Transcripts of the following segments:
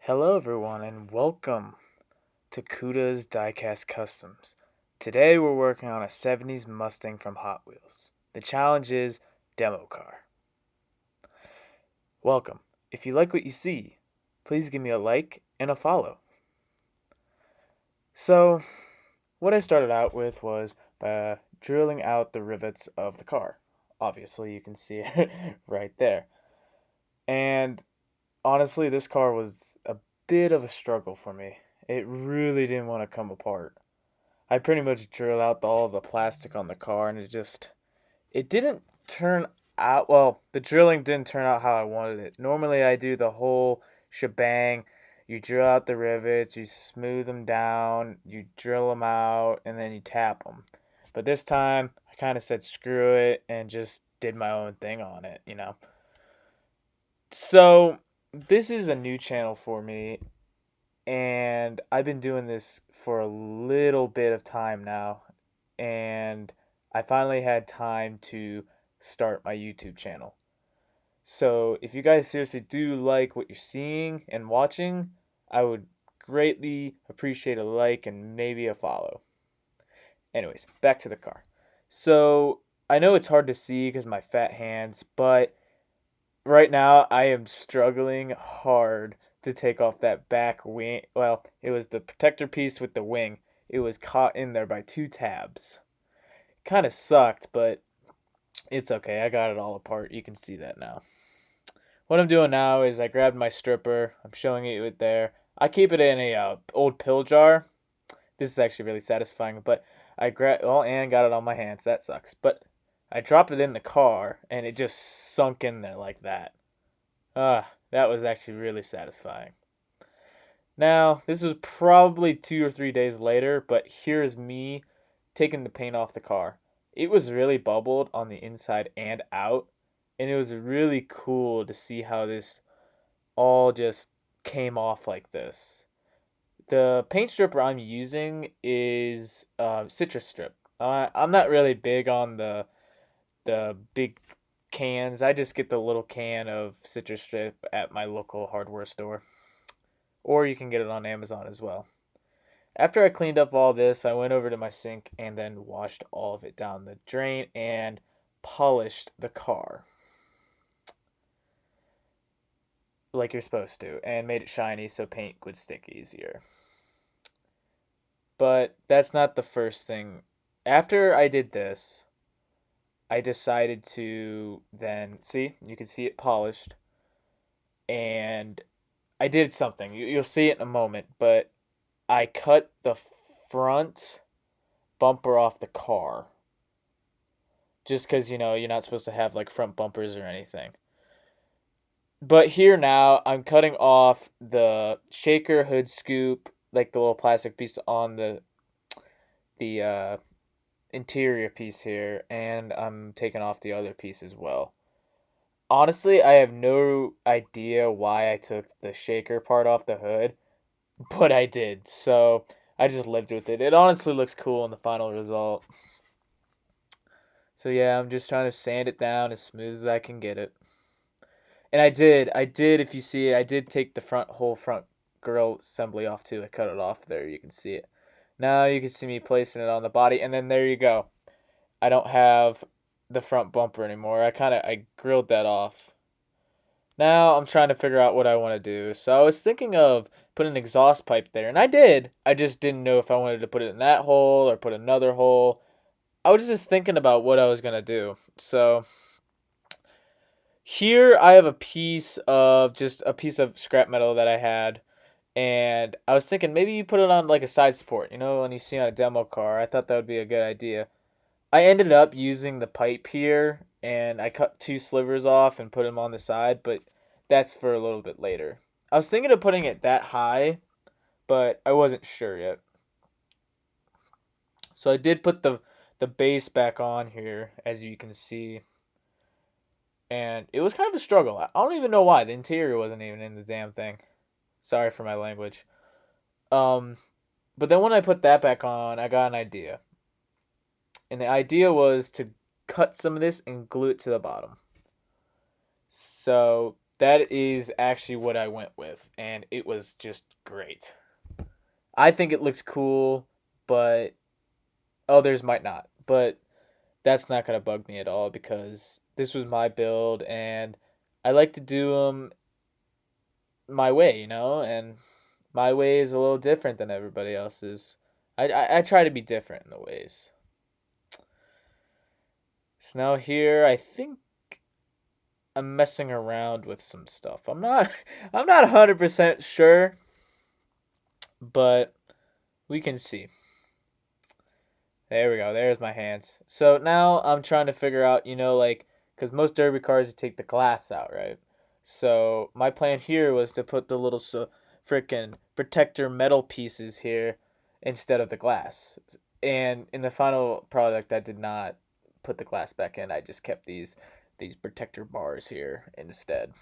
Hello, everyone, and welcome to Kuda's Diecast Customs. Today, we're working on a 70s Mustang from Hot Wheels. The challenge is Demo Car. Welcome. If you like what you see, please give me a like and a follow. So, what I started out with was by drilling out the rivets of the car. Obviously, you can see it right there. And honestly, this car was a bit of a struggle for me. It really didn't want to come apart. I pretty much drilled out all the plastic on the car, and it didn't turn out well. The drilling didn't turn out how I wanted it. Normally, I do the whole shebang. You drill out the rivets, you smooth them down, you drill them out, and then you tap them. But this time, I kind of said screw it and just did my own thing on it. So, this is a new channel for me, and I've been doing this for a little bit of time now, and I finally had time to start my YouTube channel. So, if you guys seriously do like what you're seeing and watching, I would greatly appreciate a like and maybe a follow. Anyways, back to the car. So, I know it's hard to see because my fat hands, but right now I am struggling hard to take off that back wing. Well, it was the protector piece with the wing. It was caught in there by two tabs. Kind of sucked, but it's okay. I got it all apart. You can see that now. What I'm doing now is I grabbed my stripper. I'm showing you it there. I keep it in a old pill jar. This is actually really satisfying, but I and got it on my hands. That sucks. But I dropped it in the car and it just sunk in there like that. That was actually really satisfying. Now, this was probably 2 or 3 days later, but here's me taking the paint off the car. It was really bubbled on the inside and out, and it was really cool to see how this all just came off like this. The paint stripper I'm using is citrus strip. I'm not really big on the big cans. I just get the little can of citrus strip at my local hardware store, or you can get it on Amazon as well. After I cleaned up all this, I went over to my sink and then washed all of it down the drain and polished the car like you're supposed to and made it shiny so paint would stick easier. But that's not the first thing. After I did this, I decided to then see, you can see it polished, and I did something. You'll see it in a moment, but I cut the front bumper off the car. Just because, you're not supposed to have like front bumpers or anything. But here now, I'm cutting off the shaker hood scoop, like the little plastic piece on the interior piece here, and I'm taking off the other piece as well. Honestly, I have no idea why I took the shaker part off the hood, but I did. So I just lived with it. It honestly looks cool in the final result. So yeah, I'm just trying to sand it down as smooth as I can get it. And I did, if you see it, I did take the whole front grill assembly off too. I cut it off there, you can see it. Now you can see me placing it on the body, and then there you go. I don't have the front bumper anymore. I grilled that off. Now I'm trying to figure out what I want to do. So I was thinking of putting an exhaust pipe there, and I did. I just didn't know if I wanted to put it in that hole or put another hole. I was just thinking about what I was going to do. So here I have just a piece of scrap metal that I had, and I was thinking maybe you put it on like a side support, when you see on a demo car. I thought that would be a good idea. I ended up using the pipe here, and I cut two slivers off and put them on the side, but that's for a little bit later. I was thinking of putting it that high, but I wasn't sure yet. So I did put the base back on here, as you can see, and it was kind of a struggle. I don't even know why. The interior wasn't even in the damn thing. Sorry for my language. Um, but then when I put that back on, I got an idea. And the idea was to cut some of this and glue it to the bottom. So That is actually what I went with, and it was just great. I think it looks cool, but others might not. But that's not gonna bug me at all because this was my build, and I like to do them my way, and my way is a little different than everybody else's. I try to be different in the ways. So now here, I think I'm messing around with some stuff. I'm not I'm not 100% sure, but we can see. There we go. There's my hands. So now I'm trying to figure out, like, because most derby cars you take the glass out, right? So my plan here was to put the little freaking protector metal pieces here instead of the glass. And in the final product, I did not put the glass back in. I just kept these protector bars here instead.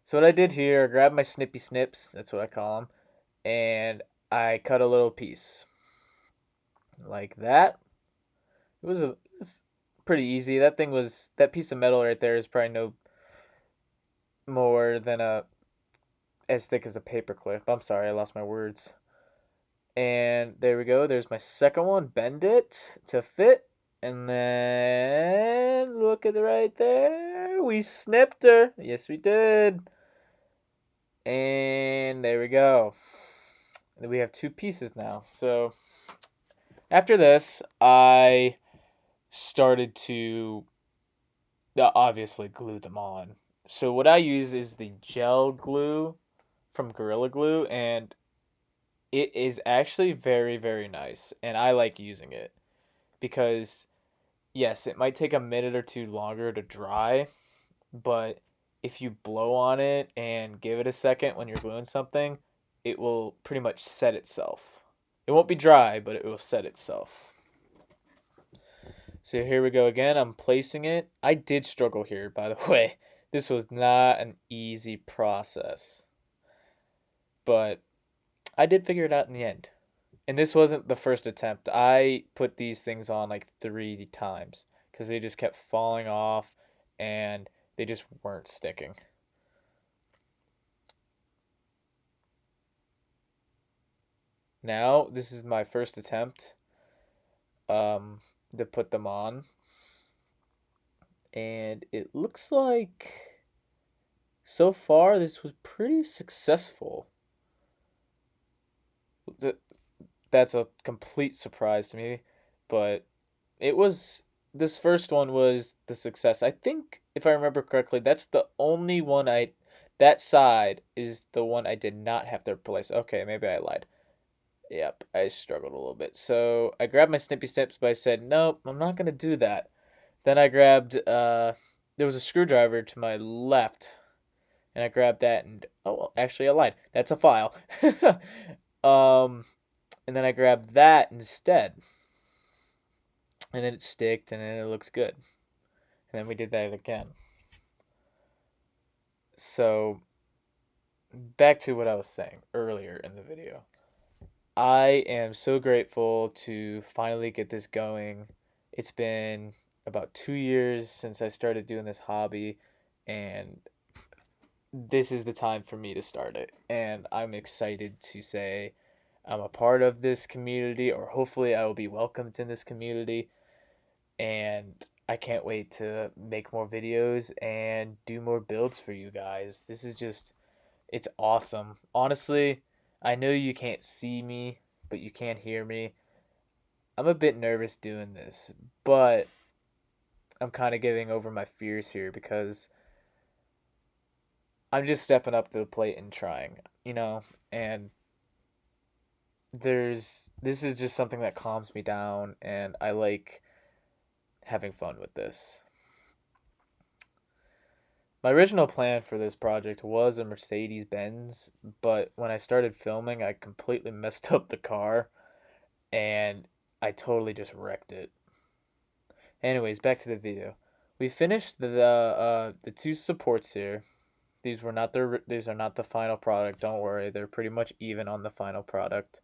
So what I did here, I grabbed my snippy snips. That's what I call them, and I cut a little piece like that. It was pretty easy. That piece of metal right there is probably no more than a as thick as a paper clip. I'm sorry, I lost my words. And there we go. There's my second one. Bend it to fit. And then look at it right there. We snipped her. Yes, we did. And there we go. And we have two pieces now. So after this, I started to obviously glue them on. So what I use is the gel glue from Gorilla Glue, and it is actually very, very nice, and I like using it because yes, it might take a minute or two longer to dry, but if you blow on it and give it a second when you're gluing something, it will pretty much set itself. It won't be dry, but it will set itself. So here we go again. I'm placing it. I did struggle here, by the way. This was not an easy process, but I did figure it out in the end. And this wasn't the first attempt. I put these things on like 3 times because they just kept falling off and they just weren't sticking. Now, this is my first attempt um, to put them on, and it looks like so far this was pretty successful. That's a complete surprise to me, but it was this first one was the success. I think if I remember correctly, that's the only one that side is the one I did not have to replace. Okay, maybe I lied. Yep, I struggled a little bit. So I grabbed my snippy snips, but I said, nope, I'm not gonna do that. Then I grabbed there was a screwdriver to my left, and I grabbed that and oh well, actually I lied. That's a file. um and then I grabbed that instead. And then it sticked and then it looks good. And then we did that again. So back to what I was saying earlier in the video. I am so grateful to finally get this going. It's been about 2 years since I started doing this hobby, and this is the time for me to start it. And I'm excited to say I'm a part of this community, or hopefully I will be welcomed in this community. And I can't wait to make more videos and do more builds for you guys. This is just it's awesome. Honestly, I know you can't see me, but you can hear me. I'm a bit nervous doing this, but I'm kind of giving over my fears here because I'm just stepping up to the plate and trying, and this is just something that calms me down and I like having fun with this. My original plan for this project was a Mercedes Benz, but when I started filming, I completely messed up the car and I totally just wrecked it. Anyways, back to the video. We finished the two supports here. These are not the final product. Don't worry, they're pretty much even on the final product.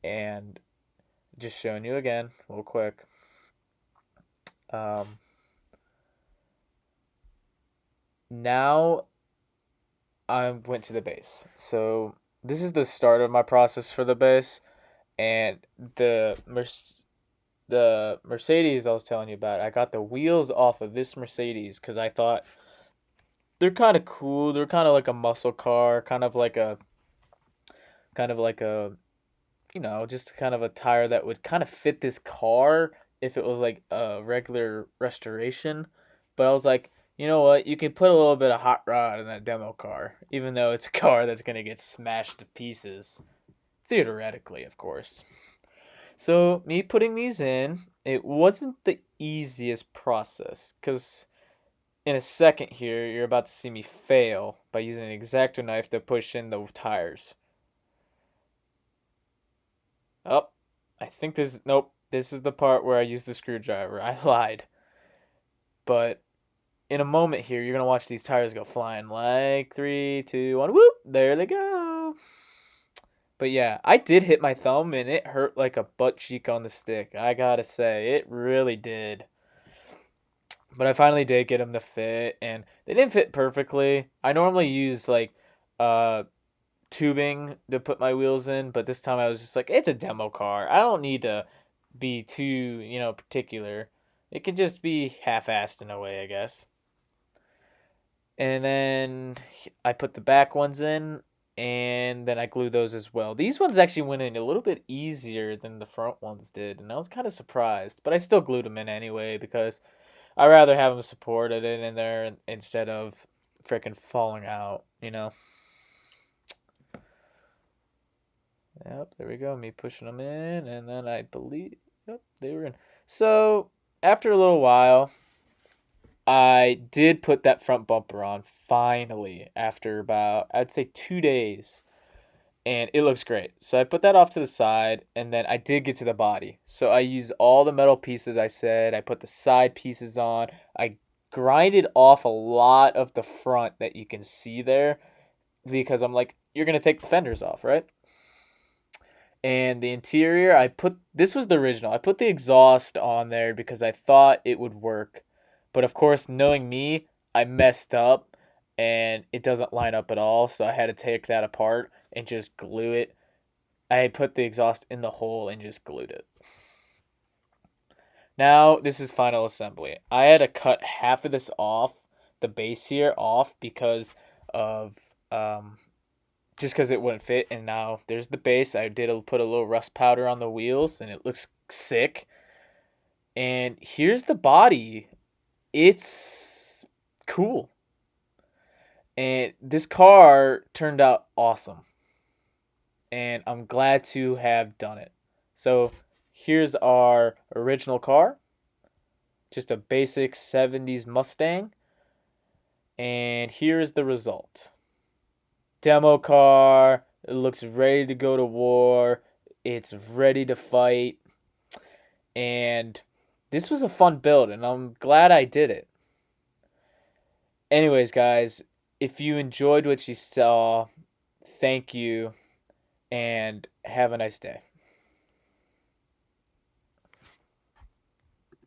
And just showing you again, real quick. Um, Now I went to the base. So this is the start of my process for the base, and the Mercedes I was telling you about. I got the wheels off of this Mercedes because I thought they're kind of cool. They're kind of like a muscle car, kind of like a just kind of a tire that would kind of fit this car if it was like a regular restoration. But I was like, you know what? You can put a little bit of hot rod in that demo car, even though it's a car that's gonna get smashed to pieces, theoretically, of course. So me putting these in, it wasn't the easiest process, because in a second here, you're about to see me fail by using an X-Acto knife to push in the tires. Oh, I think this. Nope. This is the part where I use the screwdriver. I lied. But in a moment here, you're gonna watch these tires go flying. Like 3, 2, 1. Whoop! There they go. But yeah, I did hit my thumb and it hurt like a butt cheek on the stick. I gotta say, it really did. But I finally did get them to fit, and they didn't fit perfectly. I normally use like uh tubing to put my wheels in, but this time I was just like, it's a demo car. I don't need to be too, particular. It can just be half-assed in a way, I guess. And then I put the back ones in, and then I glued those as well. These ones actually went in a little bit easier than the front ones did, and I was kind of surprised. But I still glued them in anyway because I rather have them supported in there instead of freaking falling out. Yep, there we go. Me pushing them in, and then I believe, yep, they were in. So after a little while, I did put that front bumper on finally after about, I'd say, 2 days, and it looks great. So I put that off to the side, and then I did get to the body. So I used all the metal pieces I said. I put the side pieces on. I grinded off a lot of the front that you can see there because I'm like, you're gonna take the fenders off, right? And the interior, I put this was the original. I put the exhaust on there because I thought it would work. But of course, knowing me, I messed up and it doesn't line up at all, so I had to take that apart and just glue it. I put the exhaust in the hole and just glued it. Now, this is final assembly. I had to cut half of this off, the base here off because of um just because it wouldn't fit. And now there's the base. I did put a little rust powder on the wheels, and it looks sick. And here's the body. It's cool, and this car turned out awesome. And I'm glad to have done it. So here's our original car, just a basic 70s Mustang. And here's the result. Demo car. It looks ready to go to war. It's ready to fight. And this was a fun build, and I'm glad I did it. Anyways, guys, if you enjoyed what you saw, thank you, and have a nice day.